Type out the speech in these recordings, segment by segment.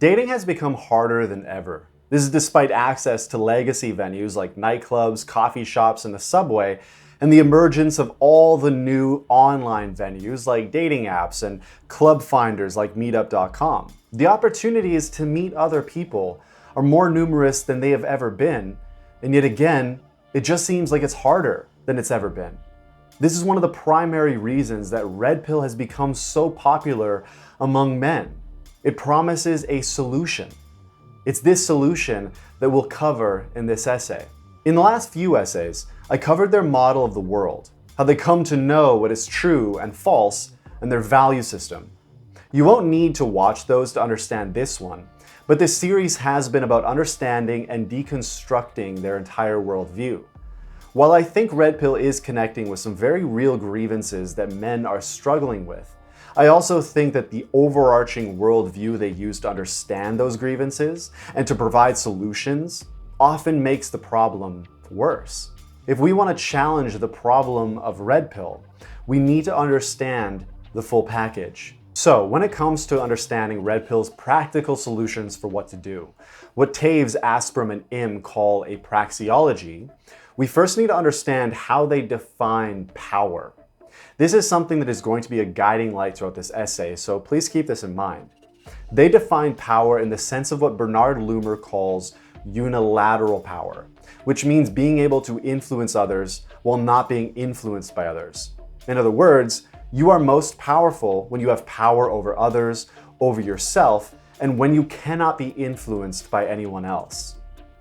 Dating has become harder than ever. This is despite access to legacy venues like nightclubs, coffee shops, and the subway, and the emergence of all the new online venues like dating apps and club finders like meetup.com. The opportunities to meet other people are more numerous than they have ever been, and yet again, it just seems like it's harder than it's ever been. This is one of the primary reasons that Red Pill has become so popular among men. It promises a solution. It's this solution that we'll cover in this essay. In the last few essays, I covered their model of the world, how they come to know what is true and false, and their value system. You won't need to watch those to understand this one, but this series has been about understanding and deconstructing their entire worldview. While I think Red Pill is connecting with some very real grievances that men are struggling with, I also think that the overarching worldview they use to understand those grievances and to provide solutions often makes the problem worse. If we want to challenge the problem of Red Pill, we need to understand the full package. So, when it comes to understanding Red Pill's practical solutions for what to do, what Taves, Aspram, and Im call a praxeology, we first need to understand how they define power. This is something that is going to be a guiding light throughout this essay, so please keep this in mind. They define power in the sense of what Bernard Loomer calls unilateral power, which means being able to influence others while not being influenced by others. In other words, you are most powerful when you have power over others, over yourself, and when you cannot be influenced by anyone else.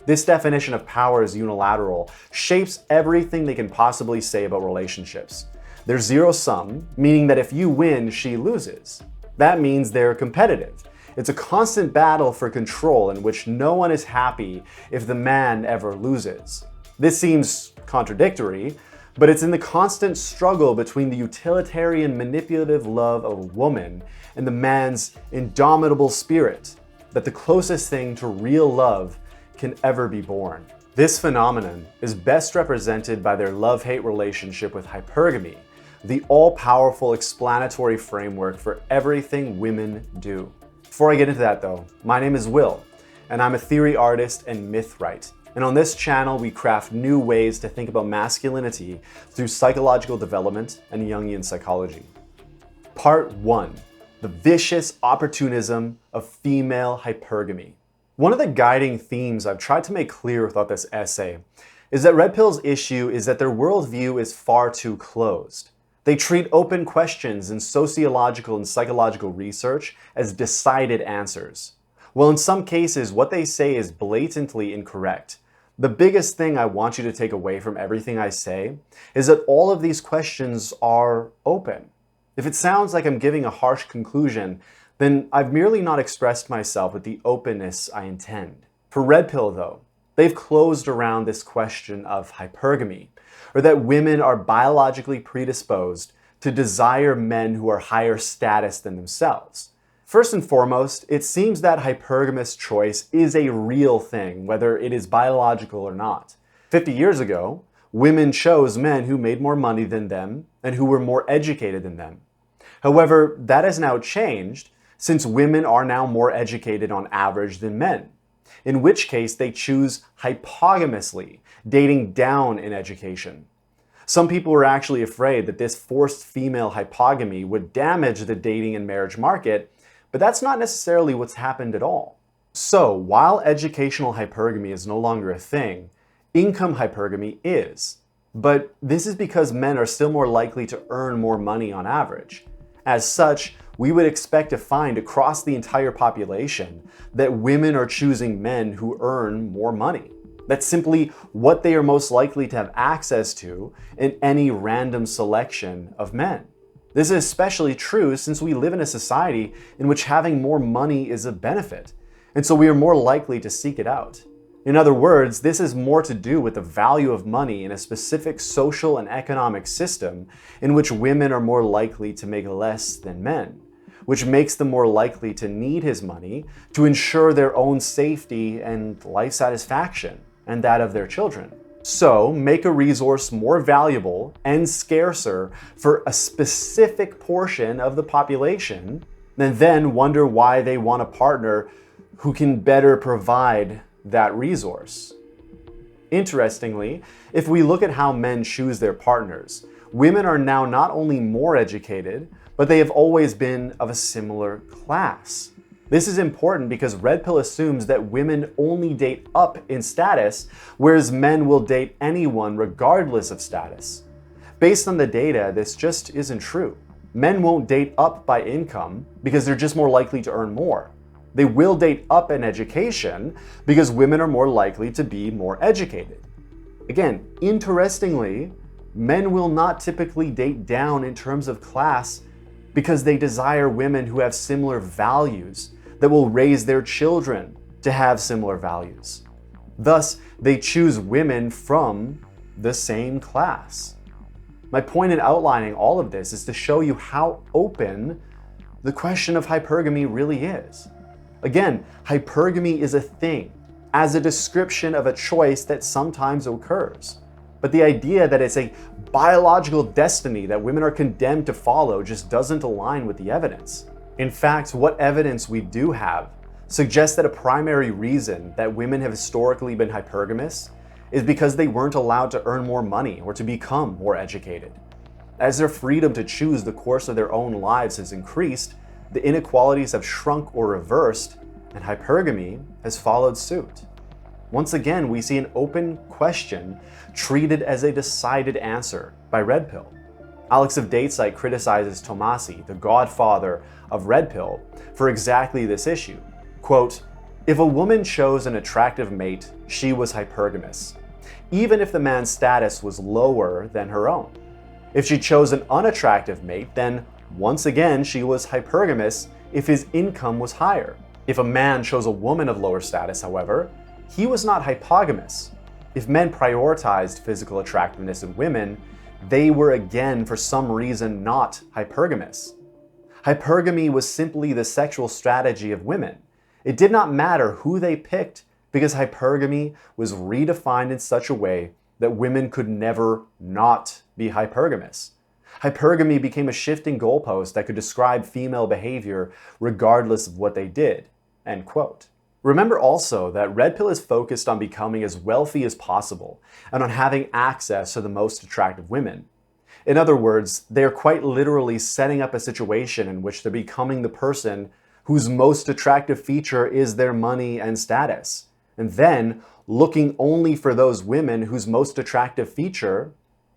This definition of power as unilateral shapes everything they can possibly say about relationships. They're zero-sum, meaning that if you win, she loses. That means they're competitive. It's a constant battle for control in which no one is happy if the man ever loses. This seems contradictory, but it's in the constant struggle between the utilitarian manipulative love of a woman and the man's indomitable spirit that the closest thing to real love can ever be born. This phenomenon is best represented by their love-hate relationship with hypergamy, the all-powerful explanatory framework for everything women do. Before I get into that though, my name is Will, and I'm a theory artist and myth-writer. And on this channel, we craft new ways to think about masculinity through psychological development and Jungian psychology. Part 1. The vicious opportunism of female hypergamy. One of the guiding themes I've tried to make clear throughout this essay is that Red Pill's issue is that their worldview is far too closed. They treat open questions in sociological and psychological research as decided answers. Well, in some cases, what they say is blatantly incorrect. The biggest thing I want you to take away from everything I say is that all of these questions are open. If it sounds like I'm giving a harsh conclusion, then I've merely not expressed myself with the openness I intend. For Red Pill, though, they've closed around this question of hypergamy, or that women are biologically predisposed to desire men who are higher status than themselves. First and foremost, it seems that hypergamous choice is a real thing, whether it is biological or not. 50 years ago, women chose men who made more money than them and who were more educated than them. However, that has now changed since women are now more educated on average than men, in which case they choose hypogamously, dating down in education. Some people were actually afraid that this forced female hypogamy would damage the dating and marriage market, but that's not necessarily what's happened at all. So, while educational hypergamy is no longer a thing, income hypergamy is. But this is because men are still more likely to earn more money on average. As such, we would expect to find across the entire population that women are choosing men who earn more money. That's simply what they are most likely to have access to in any random selection of men. This is especially true since we live in a society in which having more money is a benefit, and so we are more likely to seek it out. In other words, this is more to do with the value of money in a specific social and economic system in which women are more likely to make less than men, which makes them more likely to need his money to ensure their own safety and life satisfaction, and that of their children. So, make a resource more valuable and scarcer for a specific portion of the population, and then wonder why they want a partner who can better provide that resource. Interestingly, if we look at how men choose their partners, women are now not only more educated, but they have always been of a similar class. This is important because Red Pill assumes that women only date up in status, whereas men will date anyone regardless of status. Based on the data, this just isn't true. Men won't date up by income because they're just more likely to earn more. They will date up in education because women are more likely to be more educated. Again, interestingly, men will not typically date down in terms of class because they desire women who have similar values that will raise their children to have similar values. Thus, they choose women from the same class. My point in outlining all of this is to show you how open the question of hypergamy really is. Again, hypergamy is a thing, as a description of a choice that sometimes occurs. But the idea that it's a biological destiny that women are condemned to follow just doesn't align with the evidence. In fact, what evidence we do have suggests that a primary reason that women have historically been hypergamous is because they weren't allowed to earn more money or to become more educated. As their freedom to choose the course of their own lives has increased, the inequalities have shrunk or reversed, and hypergamy has followed suit. Once again, we see an open question treated as a decided answer by Red Pill. Alex of Datesite criticizes Tomasi, the godfather of Red Pill, for exactly this issue. Quote, "If a woman chose an attractive mate, she was hypergamous, even if the man's status was lower than her own. If she chose an unattractive mate, then once again she was hypergamous if his income was higher. If a man chose a woman of lower status, however, he was not hypogamous. If men prioritized physical attractiveness in women, they were again for some reason not hypergamous. Hypergamy was simply the sexual strategy of women. It did not matter who they picked because hypergamy was redefined in such a way that women could never not be hypergamous. Hypergamy became a shifting goalpost that could describe female behavior regardless of what they did." End quote. Remember also that Red Pill is focused on becoming as wealthy as possible and on having access to the most attractive women. In other words, they are quite literally setting up a situation in which they're becoming the person whose most attractive feature is their money and status, and then looking only for those women whose most attractive feature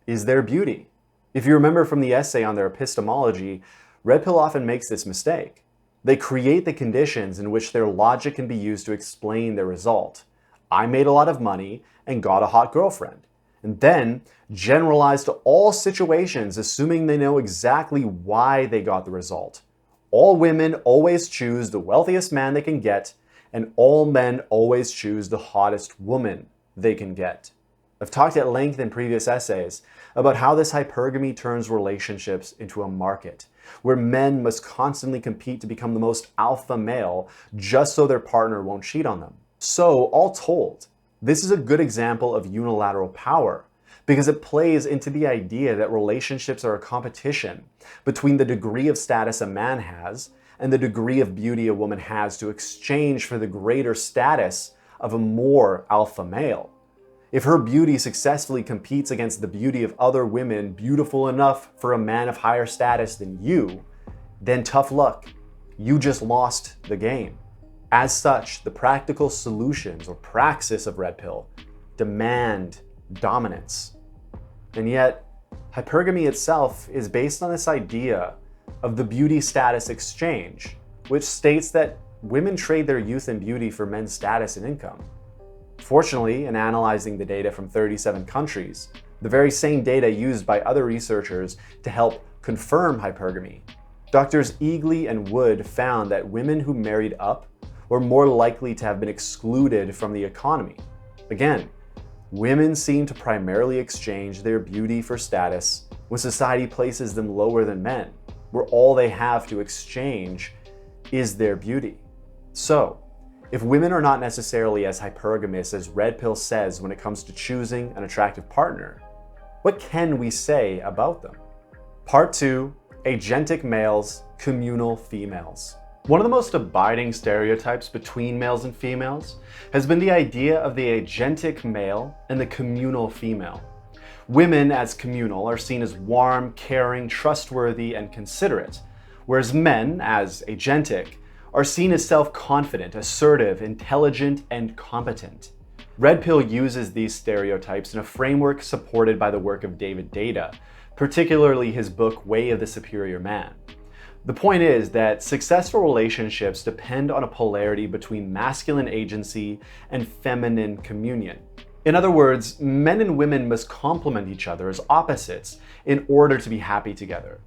is their beauty. If you remember from the essay on their epistemology, Red Pill often makes this mistake. They create the conditions in which their logic can be used to explain their result. I made a lot of money and got a hot girlfriend. And then generalize to all situations, assuming they know exactly why they got the result. All women always choose the wealthiest man they can get, and all men always choose the hottest woman they can get. I've talked at length in previous essays about how this hypergamy turns relationships into a market, where men must constantly compete to become the most alpha male just so their partner won't cheat on them. So, all told, this is a good example of unilateral power because it plays into the idea that relationships are a competition between the degree of status a man has and the degree of beauty a woman has to exchange for the greater status of a more alpha male. If her beauty successfully competes against the beauty of other women beautiful enough for a man of higher status than you, then tough luck. You just lost the game. As such, the practical solutions or praxis of Red Pill demand dominance. And yet, hypergamy itself is based on this idea of the beauty status exchange, which states that women trade their youth and beauty for men's status and income. Fortunately, in analyzing the data from 37 countries, the very same data used by other researchers to help confirm hypergamy, Drs. Eagley and Wood found that women who married up were more likely to have been excluded from the economy. Again, women seem to primarily exchange their beauty for status when society places them lower than men, where all they have to exchange is their beauty. So, if women are not necessarily as hypergamous as Red Pill says when it comes to choosing an attractive partner, what can we say about them? Part 2, Agentic Males, Communal Females. One of the most abiding stereotypes between males and females has been the idea of the agentic male and the communal female. Women as communal are seen as warm, caring, trustworthy, and considerate, whereas men as agentic are seen as self-confident, assertive, intelligent, and competent. Red Pill uses these stereotypes in a framework supported by the work of David Data, particularly his book Way of the Superior Man. The point is that successful relationships depend on a polarity between masculine agency and feminine communion. In other words, men and women must complement each other as opposites in order to be happy together.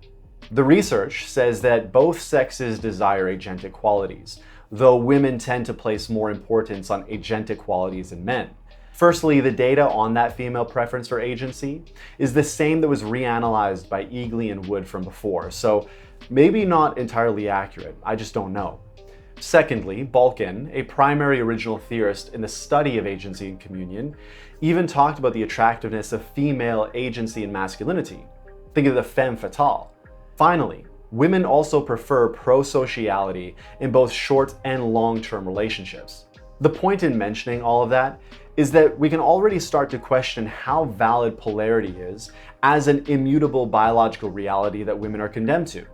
The research says that both sexes desire agentic qualities, though women tend to place more importance on agentic qualities than men. Firstly, the data on that female preference for agency is the same that was reanalyzed by Eagley and Wood from before, so maybe not entirely accurate, I just don't know. Secondly, Balkin, a primary original theorist in the study of agency and communion, even talked about the attractiveness of female agency and masculinity. Think of the femme fatale. Finally, women also prefer pro-sociality in both short and long-term relationships. The point in mentioning all of that is that we can already start to question how valid polarity is as an immutable biological reality that women are condemned to,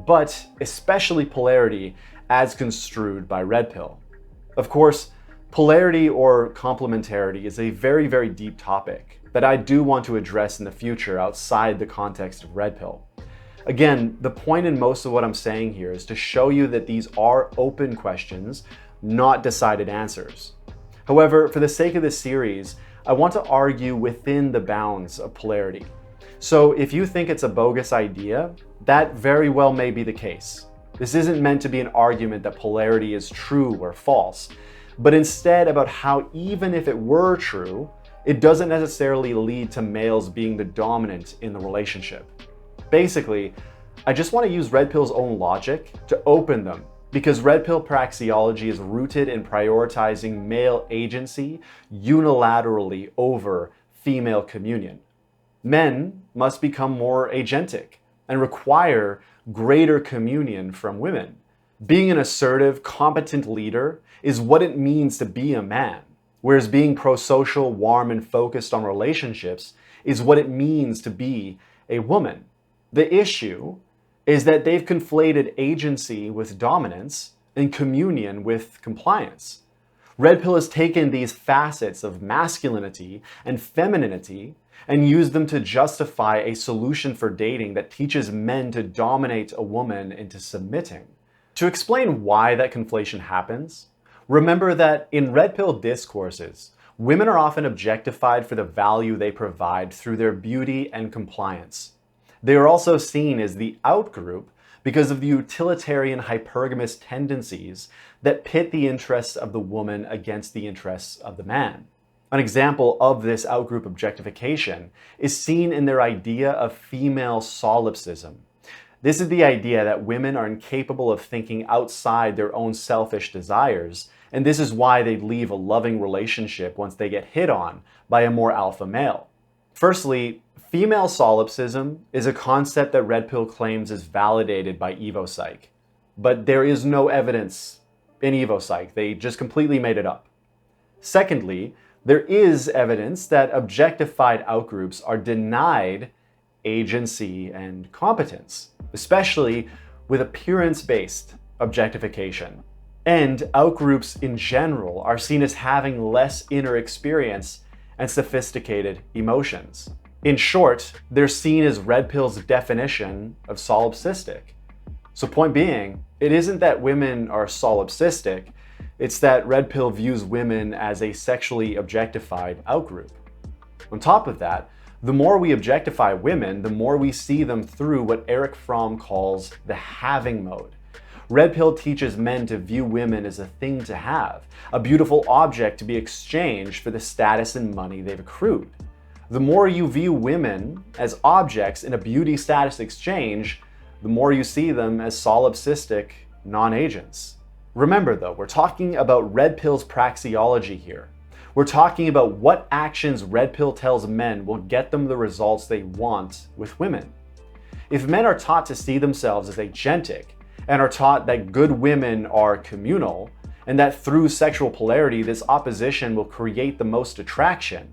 but especially polarity as construed by Red Pill. Of course, polarity or complementarity is a very, very deep topic that I do want to address in the future outside the context of Red Pill. Again, the point in most of what I'm saying here is to show you that these are open questions, not decided answers. However, for the sake of this series, I want to argue within the bounds of polarity. So if you think it's a bogus idea, that very well may be the case. This isn't meant to be an argument that polarity is true or false, but instead about how even if it were true, it doesn't necessarily lead to males being the dominant in the relationship. Basically, I just want to use Red Pill's own logic to open them, because Red Pill praxeology is rooted in prioritizing male agency unilaterally over female communion. Men must become more agentic and require greater communion from women. Being an assertive, competent leader is what it means to be a man, whereas being pro-social, warm, and focused on relationships is what it means to be a woman. The issue is that they've conflated agency with dominance and communion with compliance. Red Pill has taken these facets of masculinity and femininity and used them to justify a solution for dating that teaches men to dominate a woman into submitting. To explain why that conflation happens, remember that in Red Pill discourses, women are often objectified for the value they provide through their beauty and compliance. They are also seen as the outgroup because of the utilitarian hypergamous tendencies that pit the interests of the woman against the interests of the man. An example of this outgroup objectification is seen in their idea of female solipsism. This is the idea that women are incapable of thinking outside their own selfish desires, and this is why they leave a loving relationship once they get hit on by a more alpha male. Firstly, female solipsism is a concept that Red Pill claims is validated by EvoPsych, but there is no evidence in EvoPsych. They just completely made it up. Secondly, there is evidence that objectified outgroups are denied agency and competence, especially with appearance-based objectification. And outgroups in general are seen as having less inner experience and sophisticated emotions. In short, they're seen as Red Pill's definition of solipsistic. So point being, it isn't that women are solipsistic, it's that Red Pill views women as a sexually objectified outgroup. On top of that, the more we objectify women, the more we see them through what Erich Fromm calls the having mode. Red Pill teaches men to view women as a thing to have, a beautiful object to be exchanged for the status and money they've accrued. The more you view women as objects in a beauty status exchange, the more you see them as solipsistic non-agents. Remember though, we're talking about Red Pill's praxeology here. We're talking about what actions Red Pill tells men will get them the results they want with women. If men are taught to see themselves as agentic and are taught that good women are communal, and that through sexual polarity, this opposition will create the most attraction.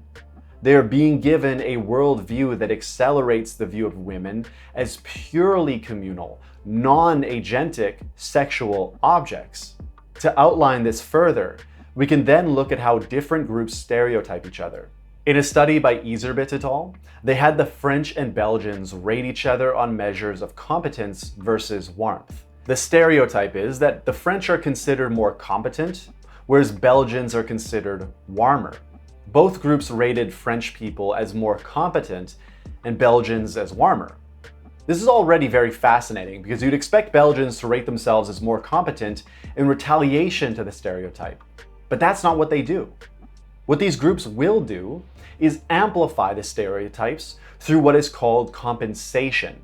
They are being given a worldview that accelerates the view of women as purely communal, non-agentic sexual objects. To outline this further, we can then look at how different groups stereotype each other. In a study by AETHER et al., they had the French and Belgians rate each other on measures of competence versus warmth. The stereotype is that the French are considered more competent, whereas Belgians are considered warmer. Both groups rated French people as more competent and Belgians as warmer. This is already very fascinating because you'd expect Belgians to rate themselves as more competent in retaliation to the stereotype. But that's not what they do. What these groups will do is amplify the stereotypes through what is called compensation.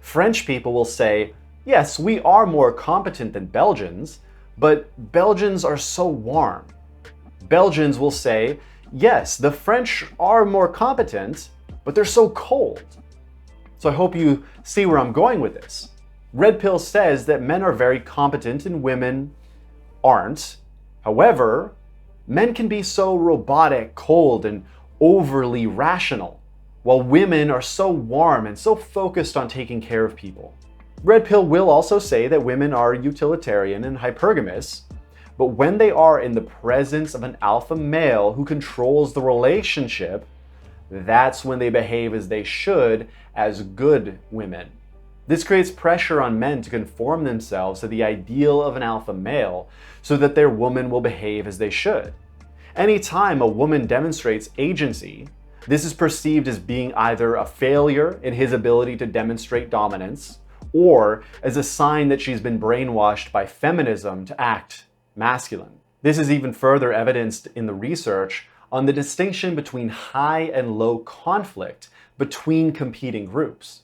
French people will say, yes, we are more competent than Belgians, but Belgians are so warm. Belgians will say, yes, the French are more competent, but they're so cold. So I hope you see where I'm going with this. Red Pill says that men are very competent and women aren't. However, men can be so robotic, cold, and overly rational, while women are so warm and so focused on taking care of people. Red Pill will also say that women are utilitarian and hypergamous, but when they are in the presence of an alpha male who controls the relationship, that's when they behave as they should as good women. This creates pressure on men to conform themselves to the ideal of an alpha male so that their woman will behave as they should. Anytime a woman demonstrates agency, this is perceived as being either a failure in his ability to demonstrate dominance or as a sign that she's been brainwashed by feminism to act masculine. This is even further evidenced in the research on the distinction between high and low conflict between competing groups.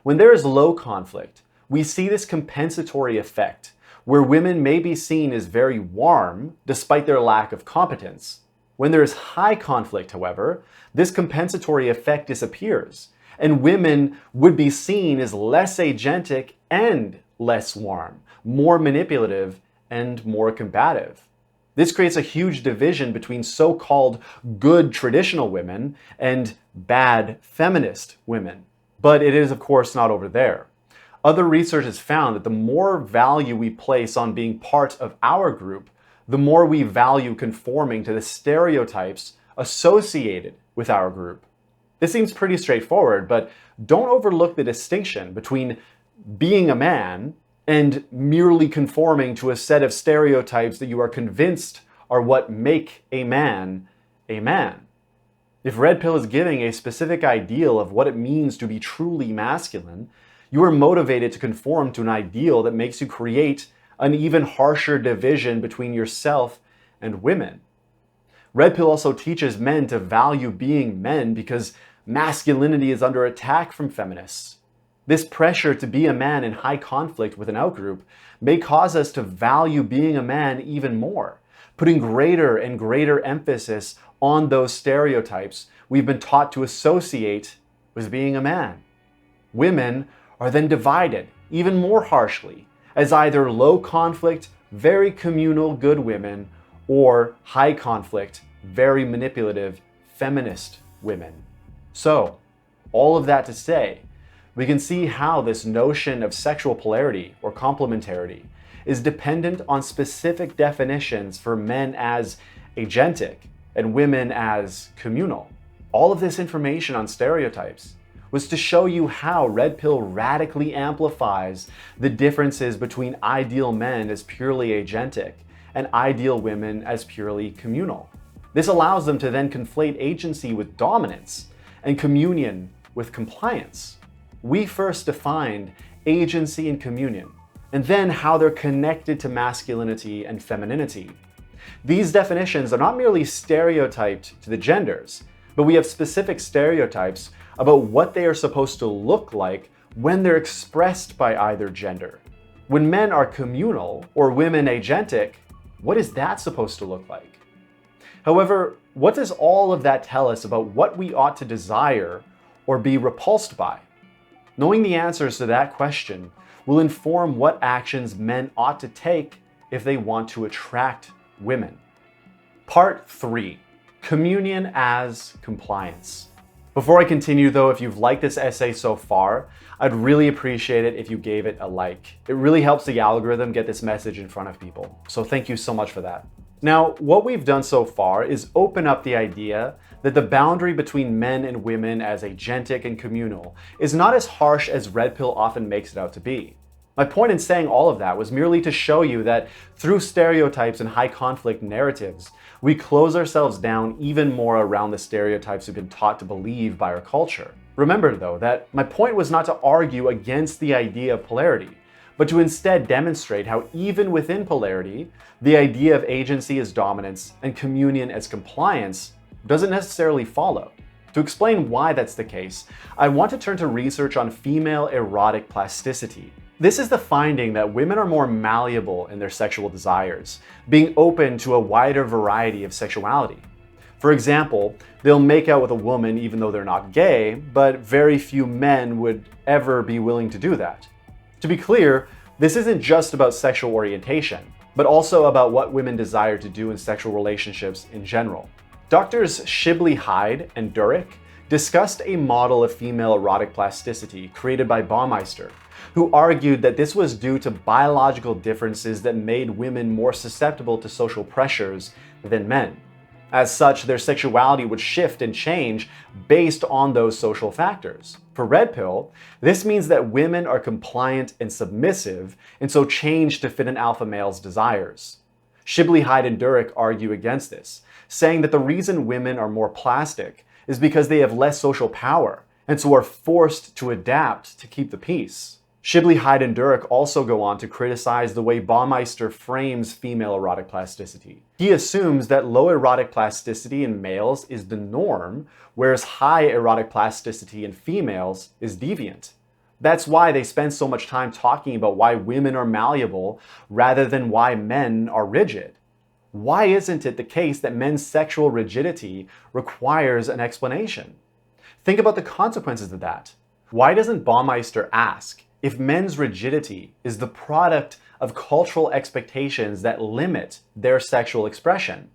When there is low conflict, we see this compensatory effect where women may be seen as very warm despite their lack of competence. When there is high conflict, however, this compensatory effect disappears, and women would be seen as less agentic and less warm, more manipulative and more combative. This creates a huge division between so-called good traditional women and bad feminist women. But it is, of course, not over there. Other research has found that the more value we place on being part of our group, the more we value conforming to the stereotypes associated with our group. This seems pretty straightforward, but don't overlook the distinction between being a man and merely conforming to a set of stereotypes that you are convinced are what make a man a man. If Red Pill is giving a specific ideal of what it means to be truly masculine, you are motivated to conform to an ideal that makes you create an even harsher division between yourself and women. Red Pill also teaches men to value being men because masculinity is under attack from feminists. This pressure to be a man in high conflict with an outgroup may cause us to value being a man even more, putting greater and greater emphasis on those stereotypes we've been taught to associate with being a man. Women are then divided even more harshly as either low conflict, very communal good women, or high conflict, very manipulative feminist women. So, all of that to say, we can see how this notion of sexual polarity or complementarity is dependent on specific definitions for men as agentic and women as communal. All of this information on stereotypes was to show you how Red Pill radically amplifies the differences between ideal men as purely agentic and ideal women as purely communal. This allows them to then conflate agency with dominance and communion with compliance. We first defined agency and communion, and then how they're connected to masculinity and femininity. These definitions are not merely stereotyped to the genders, but we have specific stereotypes about what they are supposed to look like when they're expressed by either gender. When men are communal or women agentic, what is that supposed to look like? However, what does all of that tell us about what we ought to desire or be repulsed by? Knowing the answers to that question will inform what actions men ought to take if they want to attract women. Part 3. Communion as compliance. Before I continue though, if you've liked this essay so far, I'd really appreciate it if you gave it a like. It really helps the algorithm get this message in front of people. So thank you so much for that. Now, what we've done so far is open up the idea that the boundary between men and women as agentic and communal is not as harsh as Red Pill often makes it out to be. My point in saying all of that was merely to show you that through stereotypes and high conflict narratives, we close ourselves down even more around the stereotypes we've been taught to believe by our culture. Remember though, that my point was not to argue against the idea of polarity, but to instead demonstrate how even within polarity, the idea of agency as dominance and communion as compliance doesn't necessarily follow. To explain why that's the case, I want to turn to research on female erotic plasticity. This is the finding that women are more malleable in their sexual desires, being open to a wider variety of sexuality. For example, they'll make out with a woman even though they're not gay, but very few men would ever be willing to do that. To be clear, this isn't just about sexual orientation, but also about what women desire to do in sexual relationships in general. Doctors Shibley Hyde and Durek discussed a model of female erotic plasticity created by Baumeister, who argued that this was due to biological differences that made women more susceptible to social pressures than men. As such, their sexuality would shift and change based on those social factors. For Red Pill, this means that women are compliant and submissive, and so change to fit an alpha male's desires. Shibley, Hyde, and Durek argue against this, saying that the reason women are more plastic is because they have less social power, and so are forced to adapt to keep the peace. Shibley, Hyde, and Durek also go on to criticize the way Baumeister frames female erotic plasticity. He assumes that low erotic plasticity in males is the norm, whereas high erotic plasticity in females is deviant. That's why they spend so much time talking about why women are malleable rather than why men are rigid. Why isn't it the case that men's sexual rigidity requires an explanation? Think about the consequences of that. Why doesn't Baumeister ask if men's rigidity is the product of cultural expectations that limit their sexual expression?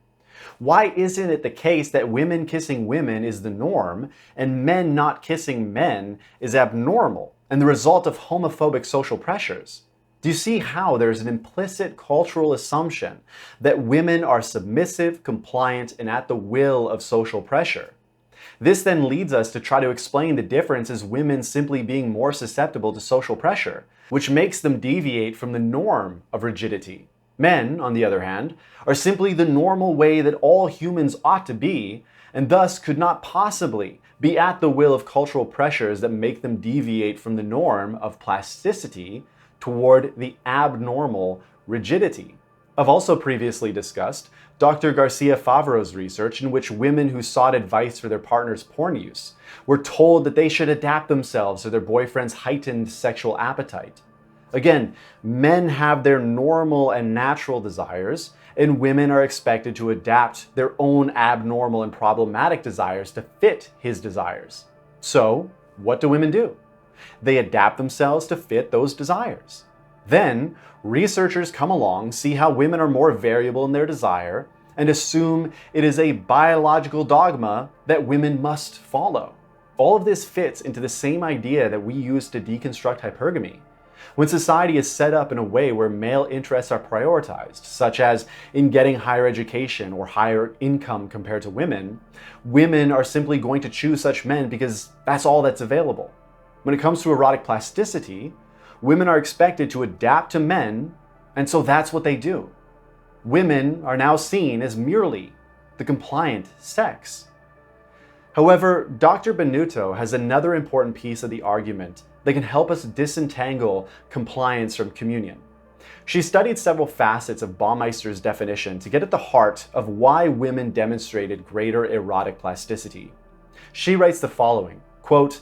Why isn't it the case that women kissing women is the norm and men not kissing men is abnormal and the result of homophobic social pressures? Do you see how there's an implicit cultural assumption that women are submissive, compliant, and at the will of social pressure? This then leads us to try to explain the difference as women simply being more susceptible to social pressure, which makes them deviate from the norm of rigidity. Men, on the other hand, are simply the normal way that all humans ought to be, and thus could not possibly be at the will of cultural pressures that make them deviate from the norm of plasticity toward the abnormal rigidity. I've also previously discussed Dr. Garcia Favreau's research in which women who sought advice for their partner's porn use were told that they should adapt themselves to their boyfriend's heightened sexual appetite. Again, men have their normal and natural desires, and women are expected to adapt their own abnormal and problematic desires to fit his desires. So, what do women do? They adapt themselves to fit those desires. Then, researchers come along, see how women are more variable in their desire, and assume it is a biological dogma that women must follow. All of this fits into the same idea that we use to deconstruct hypergamy. When society is set up in a way where male interests are prioritized, such as in getting higher education or higher income compared to women, women are simply going to choose such men because that's all that's available. When it comes to erotic plasticity, women are expected to adapt to men, and so that's what they do. Women are now seen as merely the compliant sex. However, Dr. Benuto has another important piece of the argument that can help us disentangle compliance from communion. She studied several facets of Baumeister's definition to get at the heart of why women demonstrated greater erotic plasticity. She writes the following, quote,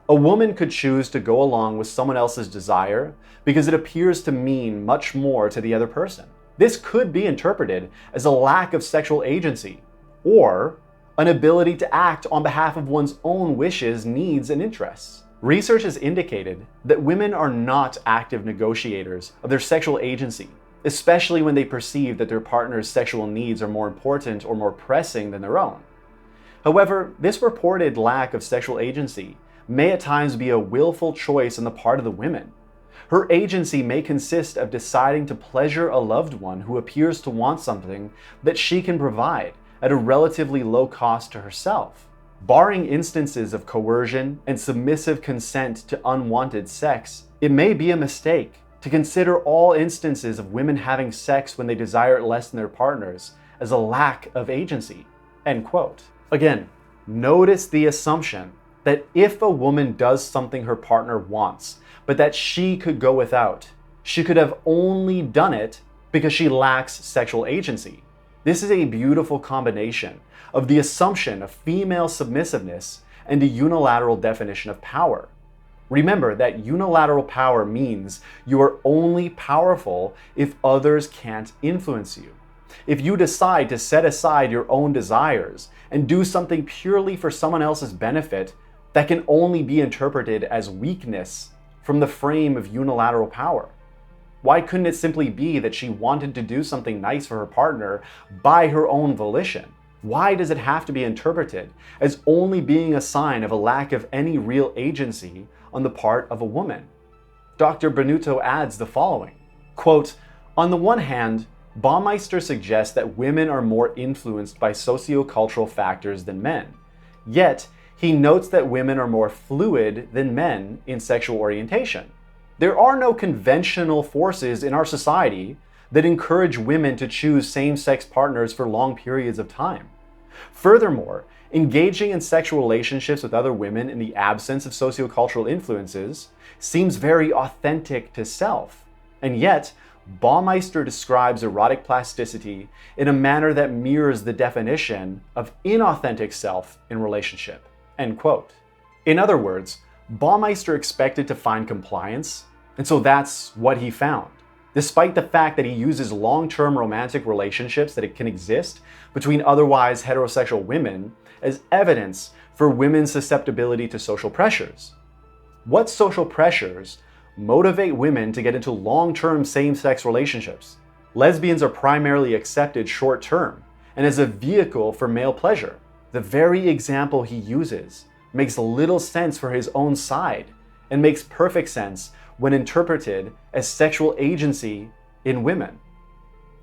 "A woman could choose to go along with someone else's desire because it appears to mean much more to the other person. This could be interpreted as a lack of sexual agency, or an ability to act on behalf of one's own wishes, needs, and interests. Research has indicated that women are not active negotiators of their sexual agency, especially when they perceive that their partner's sexual needs are more important or more pressing than their own. However, this reported lack of sexual agency may at times be a willful choice on the part of the women. Her agency may consist of deciding to pleasure a loved one who appears to want something that she can provide at a relatively low cost to herself. Barring instances of coercion and submissive consent to unwanted sex, it may be a mistake to consider all instances of women having sex when they desire it less than their partners as a lack of agency." End quote. Again, notice the assumption that if a woman does something her partner wants, but that she could go without, she could have only done it because she lacks sexual agency. This is a beautiful combination of the assumption of female submissiveness and a unilateral definition of power. Remember that unilateral power means you are only powerful if others can't influence you. If you decide to set aside your own desires and do something purely for someone else's benefit, that can only be interpreted as weakness from the frame of unilateral power. Why couldn't it simply be that she wanted to do something nice for her partner by her own volition? Why does it have to be interpreted as only being a sign of a lack of any real agency on the part of a woman? Dr. Benuto adds the following, quote, "On the one hand, Baumeister suggests that women are more influenced by sociocultural factors than men. Yet, he notes that women are more fluid than men in sexual orientation. There are no conventional forces in our society that encourage women to choose same-sex partners for long periods of time. Furthermore, engaging in sexual relationships with other women in the absence of sociocultural influences seems very authentic to self. And yet, Baumeister describes erotic plasticity in a manner that mirrors the definition of inauthentic self in relationship." End quote. In other words, Baumeister expected to find compliance, and so that's what he found, despite the fact that he uses long-term romantic relationships that it can exist between otherwise heterosexual women as evidence for women's susceptibility to social pressures. What social pressures motivate women to get into long-term same-sex relationships? Lesbians are primarily accepted short-term and as a vehicle for male pleasure. The very example he uses makes little sense for his own side and makes perfect sense when interpreted as sexual agency in women.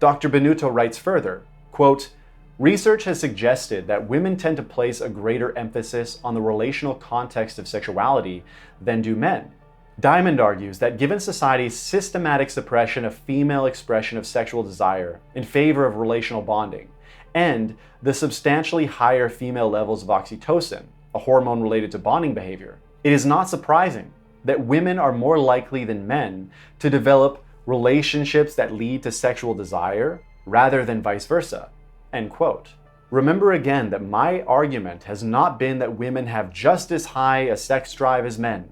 Dr. Benuto writes further, quote, "Research has suggested that women tend to place a greater emphasis on the relational context of sexuality than do men. Diamond argues that given society's systematic suppression of female expression of sexual desire in favor of relational bonding, and the substantially higher female levels of oxytocin, a hormone related to bonding behavior, it is not surprising that women are more likely than men to develop relationships that lead to sexual desire rather than vice versa." End quote. Remember again that my argument has not been that women have just as high a sex drive as men,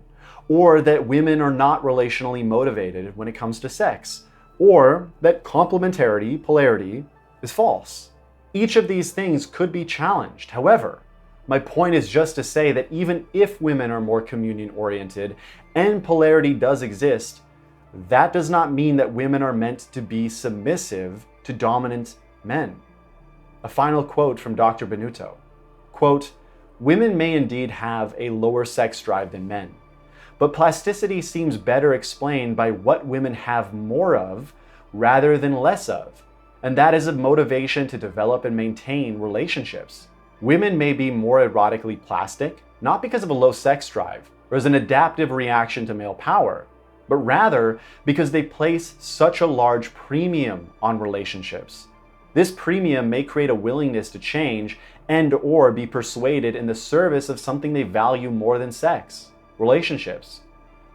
or that women are not relationally motivated when it comes to sex, or that complementarity, polarity, is false. Each of these things could be challenged. However, my point is just to say that even if women are more communion-oriented and polarity does exist, that does not mean that women are meant to be submissive to dominant men. A final quote from Dr. Benuto, quote, "Women may indeed have a lower sex drive than men, but plasticity seems better explained by what women have more of rather than less of, and that is a motivation to develop and maintain relationships. Women may be more erotically plastic, not because of a low sex drive or as an adaptive reaction to male power, but rather because they place such a large premium on relationships. This premium may create a willingness to change and or be persuaded in the service of something they value more than sex, relationships.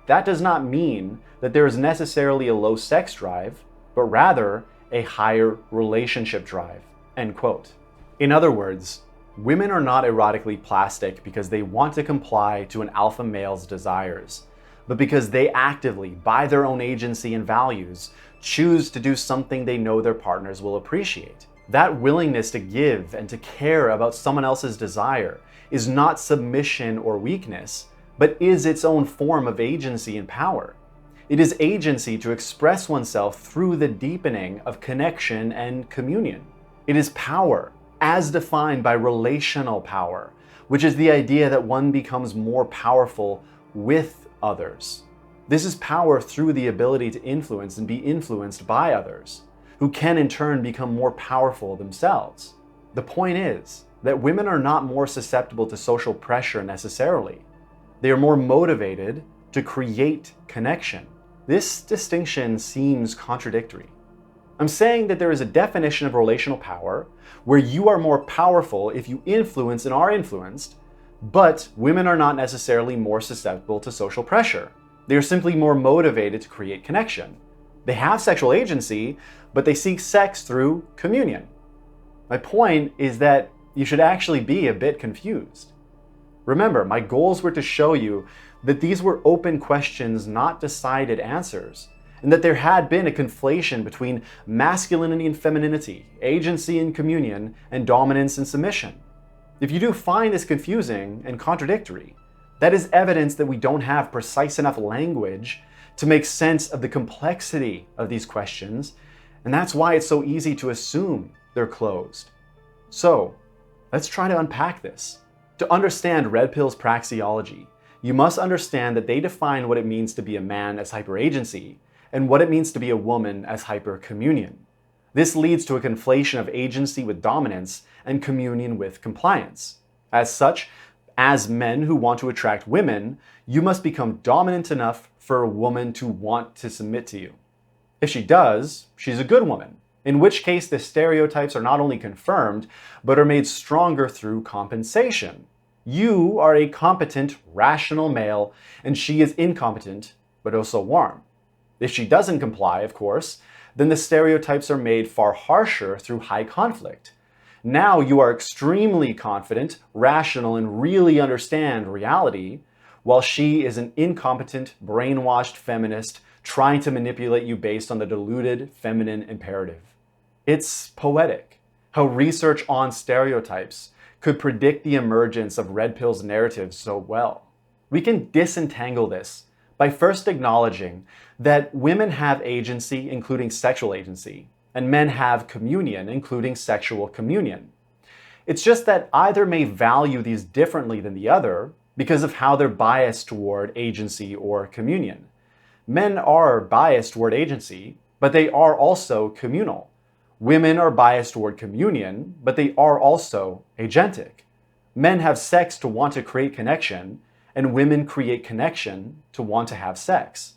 That does not mean that there is necessarily a low sex drive, but rather a higher relationship drive." End quote. In other words, women are not erotically plastic because they want to comply to an alpha male's desires, but because they actively, by their own agency and values, choose to do something they know their partners will appreciate. That willingness to give and to care about someone else's desire is not submission or weakness, but is its own form of agency and power. It is agency to express oneself through the deepening of connection and communion. It is power, as defined by relational power, which is the idea that one becomes more powerful with others. This is power through the ability to influence and be influenced by others, who can in turn become more powerful themselves. The point is that women are not more susceptible to social pressure necessarily. They are more motivated to create connection. This distinction seems contradictory. I'm saying that there is a definition of relational power where you are more powerful if you influence and are influenced, but women are not necessarily more susceptible to social pressure. They are simply more motivated to create connection. They have sexual agency, but they seek sex through communion. My point is that you should actually be a bit confused. Remember, my goals were to show you that these were open questions, not decided answers, and that there had been a conflation between masculinity and femininity, agency and communion, and dominance and submission. If you do find this confusing and contradictory, that is evidence that we don't have precise enough language to make sense of the complexity of these questions, and that's why it's so easy to assume they're closed. So, let's try to unpack this. To understand Red Pill's praxeology, you must understand that they define what it means to be a man as hyperagency and what it means to be a woman as hypercommunion. This leads to a conflation of agency with dominance and communion with compliance. As such, as men who want to attract women, you must become dominant enough for a woman to want to submit to you. If she does, she's a good woman, in which case the stereotypes are not only confirmed, but are made stronger through compensation. You are a competent, rational male, and she is incompetent, but also warm. If she doesn't comply, of course, then the stereotypes are made far harsher through high conflict. Now you are extremely confident, rational, and really understand reality, while she is an incompetent, brainwashed feminist trying to manipulate you based on the diluted feminine imperative. It's poetic how research on stereotypes could predict the emergence of Red Pill's narrative so well. We can disentangle this by first acknowledging that women have agency, including sexual agency, and men have communion, including sexual communion. It's just that either may value these differently than the other because of how they're biased toward agency or communion. Men are biased toward agency, but they are also communal. Women are biased toward communion, but they are also agentic. Men have sex to want to create connection, and women create connection to want to have sex.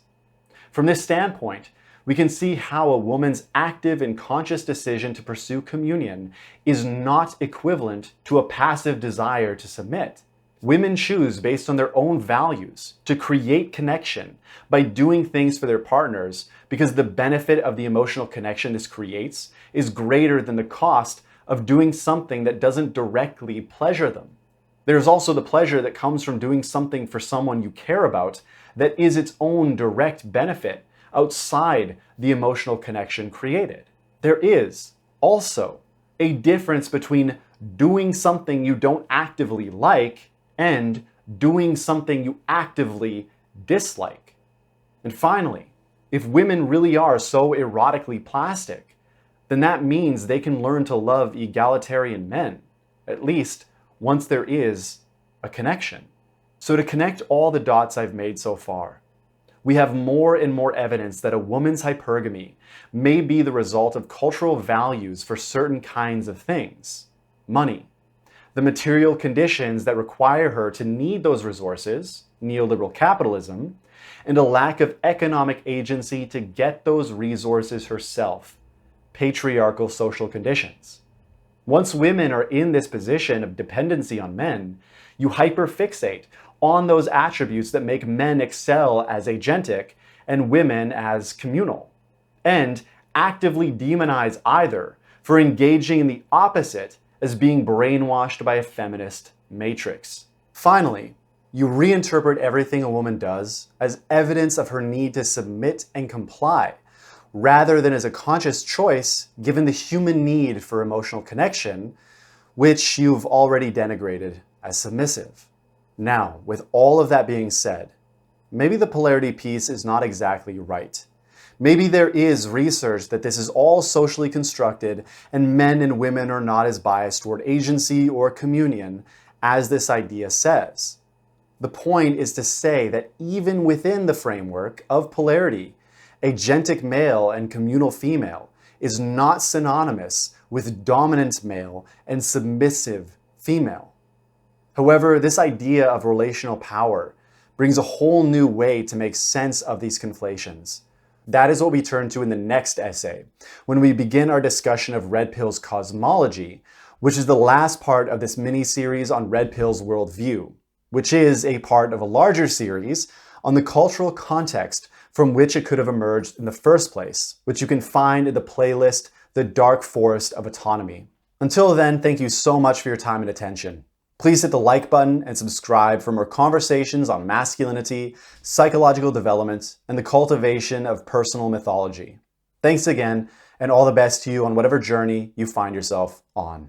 From this standpoint, we can see how a woman's active and conscious decision to pursue communion is not equivalent to a passive desire to submit. Women choose based on their own values to create connection by doing things for their partners because the benefit of the emotional connection this creates is greater than the cost of doing something that doesn't directly pleasure them. There's also the pleasure that comes from doing something for someone you care about that is its own direct benefit outside the emotional connection created. There is also a difference between doing something you don't actively like and doing something you actively dislike. And finally, if women really are so erotically plastic, then that means they can learn to love egalitarian men, at least once there is a connection. So to connect all the dots I've made so far, we have more and more evidence that a woman's hypergamy may be the result of cultural values for certain kinds of things. Money, the material conditions that require her to need those resources, neoliberal capitalism, and a lack of economic agency to get those resources herself, patriarchal social conditions. Once women are in this position of dependency on men, you hyperfixate on those attributes that make men excel as agentic and women as communal, and actively demonize either for engaging in the opposite as being brainwashed by a feminist matrix. Finally, you reinterpret everything a woman does as evidence of her need to submit and comply, rather than as a conscious choice given the human need for emotional connection, which you've already denigrated as submissive. Now, with all of that being said, maybe the polarity piece is not exactly right. Maybe there is research that this is all socially constructed and men and women are not as biased toward agency or communion as this idea says. The point is to say that even within the framework of polarity, agentic male and communal female is not synonymous with dominant male and submissive female. However, this idea of relational power brings a whole new way to make sense of these conflations. That is what we turn to in the next essay, when we begin our discussion of Red Pill's cosmology, which is the last part of this mini-series on Red Pill's worldview, which is a part of a larger series on the cultural context from which it could have emerged in the first place, which you can find in the playlist The Dark Forest of Autonomy. Until then, thank you so much for your time and attention. Please hit the like button and subscribe for more conversations on masculinity, psychological development, and the cultivation of personal mythology. Thanks again, and all the best to you on whatever journey you find yourself on.